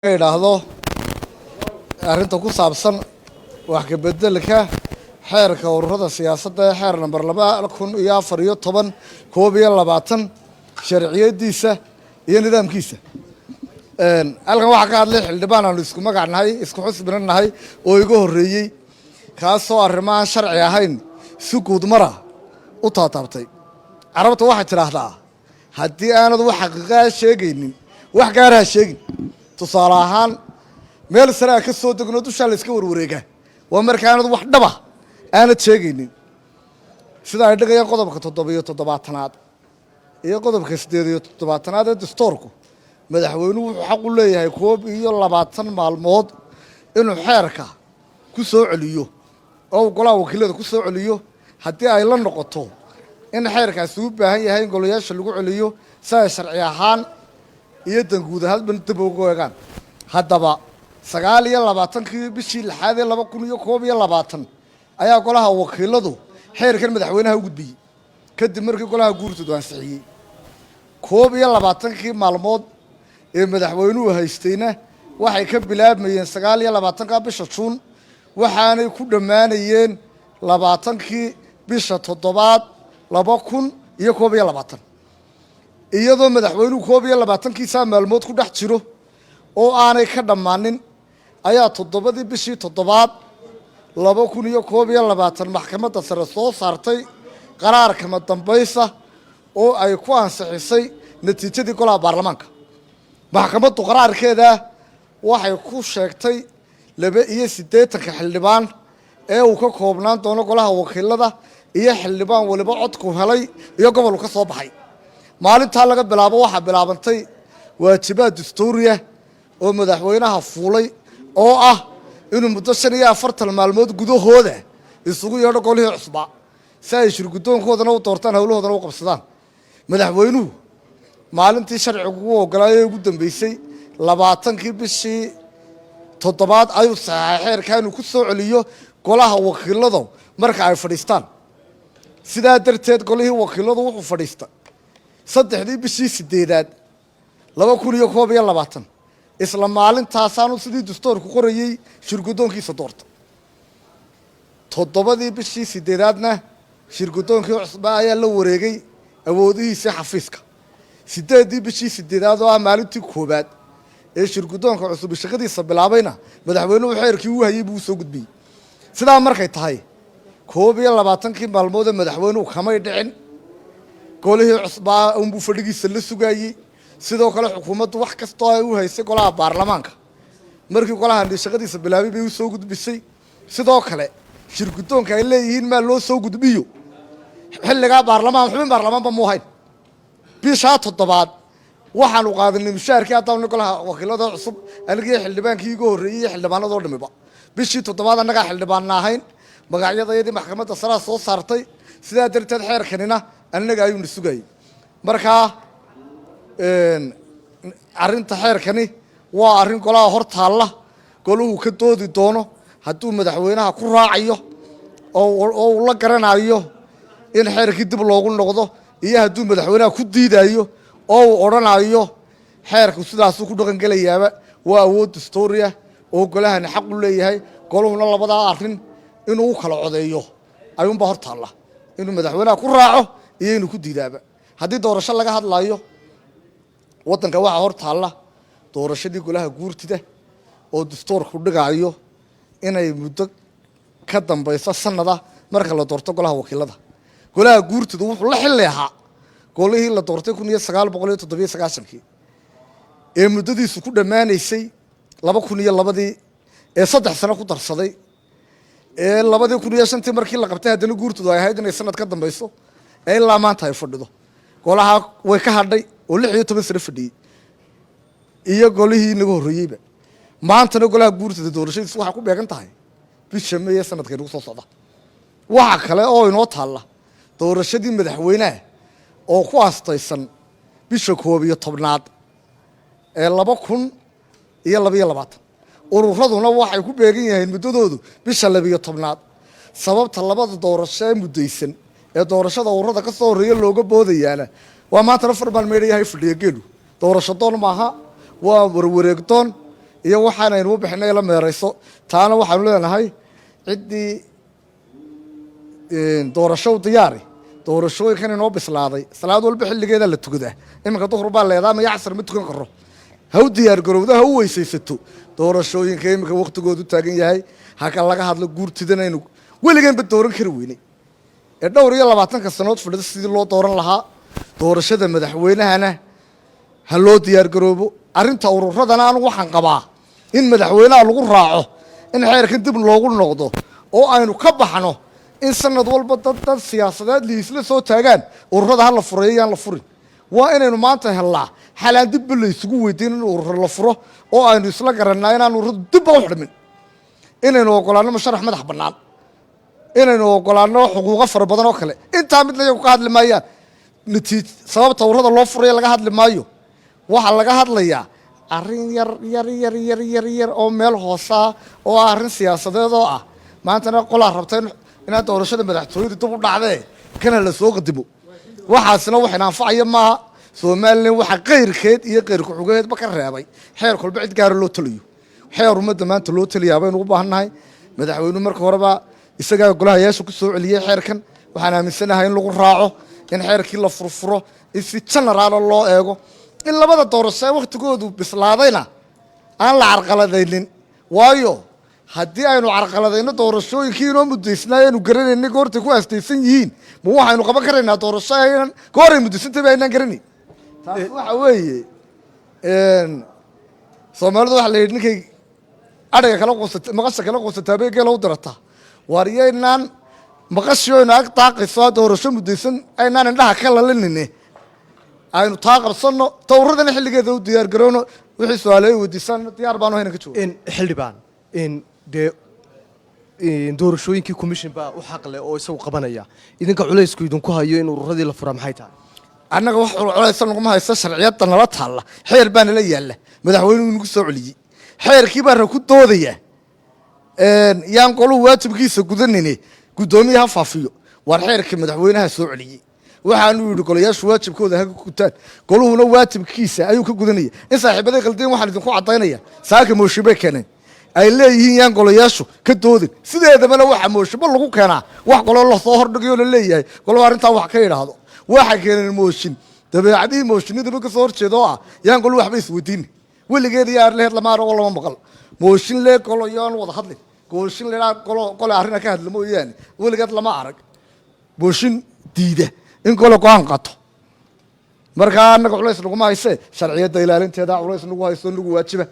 idhaahdo arrinta ku saabsan wax ka bedelka xeerka ururada siyaasadda ee xeer nambar 2014 22 sharciyadiisa iyo nidaamkiisa halkan waxa ka hadlay xildhibaan aan isku magacnahay isku xusbinahay oo iga horeeyay kaasoo arrimaha sharci ahayn si guud mara u taataabtay carabta waxa tiraahdaa haddii aanad wax xaqiiqa sheegaynin wax gaar ah sheegin tusaale ahaan meel sare ka soo degno dusha la iska warwareega waa markaanad wax dhaba aanad sheegaynin sida ay dhigayaan qodobka 7-aad iyo qodobka 8-aad ee dastuurku madaxweynuhu wuxuu xaq u leeyahay 21 maalmood inuu xeerka ku soo celiyo oo golaha wakiilada ku soo celiyo haddii ay la noqoto in xeerkaasi u baahan yahay in golayaasha lagu celiyo saa sharci ahaan iyo danguud ahaan dib ugu eegaan haddaba 29 bishii 6 2021 ayaa golaha wakiiladu xeerkan madaxweynaha u gudbiyay kadib markii golaha guurtoodu ansixiyay 21 maalmood ee madaxweynuhu haystayna waxay ka bilaabmayeen 29 bisha Juun waxaanay ku dhamaanayeen 20 bisha 7 2021 iyadoo madaxweynuhu 21 maalmood ku dhex jiro oo aanay ka dhamaanin ayaa 7 bishii 7 2021 maxkamadda sare soo saartay qaraar kama dambaysa oo ay ku ansixisay natiijadii golaha baarlamaanka maxkamaddu qaraarkeeda waxay ku sheegtay 82 xildhibaan ee uu ka koobnaan doono golaha wakiilada iyo xildhibaan waliba codku helay iyo gobol ka soo baxay maalinta laga bilaabo waxa bilaabantay waajibaad dastuuriya oo madaxweynaha fuulay oo ah inuu muddo 45 maalmood gudahooda isugu yeedho golihii cusba si ay shirgudoonkoodana u doortaan hawlahoodana u qabsadaan madaxweynuhu maalintii sharcigu u ogolaayay ugu dambeysay 20 bishii 7 ayuu saxeexay xeerkan ku soo celiyo golaha wakiilada marka ay fadhiistaan sidaa darteed golihii wakiiladu wuxuu fadhiistay 3 bishii 8 2021 isla maalintaasaan sidii dastuurku qorayay shirgudoonkiisa doorta 7 bishii 8 shirgudoonkii cusba ayaa la wareegay awoodihiisa xafiiska 8 bishii 8 oo maalintii koobaad ee shirgudoonka cusub shaqadiisa bilaabayna madaxweynuhu xeerkii uu hayay buu soo gudbiyay sidaa markay tahay 21 maalmood ee madaxweynuhu kamay dhicin golihii cusba uu fadhigiisa la sugayay sidoo kale xukuumaddu wax kasta oo ay u haysay golaha baarlamaanka markii golaha shaqadiisa bilaabay bay u soo gudbisay sidoo kale shirgudoonka ay leeyihiin ma loo soo gudbiyo xilliga xubin baarlamaanba mu hayn bisha 7 waxaan u qaadanay mushaarkii hadda golaha wakiilada cusub anigii xildhibaankii iga horeeyay xildhibaanada oo dhamiba bishii 7 anaga xildhibaan ahayn magacyadayadii maxkamadda sare soo saartay sidaa darteed xeerkanina anaga ayuu sugayay markaa arrinta xeerkani waa arrin golaha hor taalla goluhu ka doodi doono hadduu madaxweynaha ku raacayo oo la garanayo in xeerkii dib loogu noqdo iyo hadduu madaxweynaha ku diidayo oo uu oranayo xeerku sidaas ku dhaqan galayaaba waa awood dastuuriya oo golahani xaq u leeyahay goluhuna labada arrin inuu u kala codeeyo ayuunba hor taalla inuu madaxweynaha ku raaco iyo inuu ku diidaaba haddii doorasho laga hadlayo wadanka waxa hor taalla doorashadii golaha guurtida oo dastuurku dhigayo inay muddo ka dambayso sanada marka la doorto golaha wakiilada golaha guurtida wuxuu la xilliyaa golihii la doortay 1997 ee muddadiisu ku dhamaanaysay 2002 ee 3 sano ku darsaday ee 2005 markii la qabtay hadana guurtoodu ay ahayd inay sanad ka dambayso ee ilaa maanta ay fadhido golaha way ka hadhay oo 16 sano fadhiyay iyo golihii inaga horeeyayba maantana golaha guurtooda doorashadiisu waxa ku beegan tahay bisha May sanadkan soo socda waxa kale oo inoo taalla doorashadii madaxweynaha oo ku aastaysan bisha 11aad ee 2022 ururaduna waxay ku beegan yihiin muddadoodu bisha 12aad sababta labada doorasho ee mudaysan ee doorashada ururada ka soo horeeyay looga boodayaana waa maanta farban meeyahay fadhiyo geelu doorasho doon maaha waa warwareegtoon iyo waxaanaynu u bixinay la meerayso taana waxaanu leenahay ciddii doorasho diyaari doorashooyinkan inoo bislaaday salaad walba xilligeeda la tukadaa iminka duhur baa leedahay ma yacsan ma tukan karo ha u diyaar garowda ha u weysaysato doorashooyinka iminka waqtigoodu taagan yahay haka laga hadlo guurtidanaynu weligaanba dooran kari weynay ee dhowr iyo 20 sanood fadhida sidii loo dooran lahaa doorashada madaxweynahana ha loo diyaar garoobo arrinta ururadana anigu waxaan qabaa in madaxweynaha lagu raaco in xeerkan dib loogu noqdo oo aynu ka baxno in sanad walba dad siyaasadeed liisla soo taagaan ururada ha la fureeyaan la furin waa inaynu maanta helnaa xalaan dib la isugu weydiin in urur la furo oo aynu isla garanaa inaan ururadu dib u xidhmin inaynu ogolaano musharax madax bannaan inaynu ogolaano xuquuqo fara badan oo kale intaa mid lagu ka hadli maayaan sababta ururada loo furay laga hadli maayo waxa laga hadlayaa arrin yar oo meel hoosa oo arrin siyaasadeed oo ah maantana qolaa rabteen inaad doorashada madaxtooyada dib u dhacdee kana la soo qadimo waxaasna wax anfacaya maaha Soomaaliland waxa qeyrkeed iyo qeyr ku xugeedba ka reebay xeer kolba cid gaar loo taliyo xeer umada maanta loo taliyaa baynu u baahanahay madaxweynuhu marka horeba isaga golahayaasha ku soo celiyay xeerkan waxaan aaminsanahay in lagu raaco in xeerkii la furfuro in si general loo eego in labada doorasho waqtigoodu bislaadayna aan la carqaladaynin waayo haddii aynu carqaladayno doorashooyinkii inoo mudaysnaayeen garanayna goorta ku aastaysan yihiin ma waxaynu qaban karaynaa doorasho aynan gooray mudaysantay aynaan garanay taas waxa weeye Soomaalidu waxa la yidhi ninkay adhiga kala qoosatay maqasha kala qoosatay bay gelo u dirata waariyeenan maqashooyna ag taaqayso doorasho mudaysan aynaan indhaha ka lalinine aynu taaqabsano tawradana xilligeeda u diyaar garoono wixii su'aalahay weydiisan diyaar baan u hayna ka joogo in xildhibaan in doorashooyinkii commission baa u xaq leh oo isagu qabanaya idinka culeysku idinku hayo in ururadii la fura maxay tahay annaga wax culaysan laguma haysto sharciyada nala taalla xeer baan la yaala madaxweynuhu nagu soo celiyay xeerkii baa ku doodaya yaan qolu waajibkiisa gudanine gudoomiyaha faafiyo war xeerkii madaxweynaha soo celiyay waxaanu yiri golayaashu waajibkooda ha ku gutaan goluhuna waajibkiisa ayuu ka gudanaya in saaxiibaday qaldeen waxaan idinku cadaynaya saaka mooshibe keenay ay leeyihiin yaan golayaashu ka doodin sideedaba waxa mooshibo lagu keenaa wax qolo la soo hordhigayo la leeyahay qolo arinta wax ka yiraahdo waxa keenay mooshin dabeecadii mooshinada ka soo horjeedo ah yaan qolo waxba isweydiin weligeeda yaar leed lama rabo lama maqal mooshin le qolo yaan wada hadlay gooshin le qolo arrin ka hadlo mooyaan weligeed lama arag mooshin diida in qolo go'aan qato marka anaga culays lagu ma hayse sharciyada ilaalinteeda culays lagu haysto lagu waajiba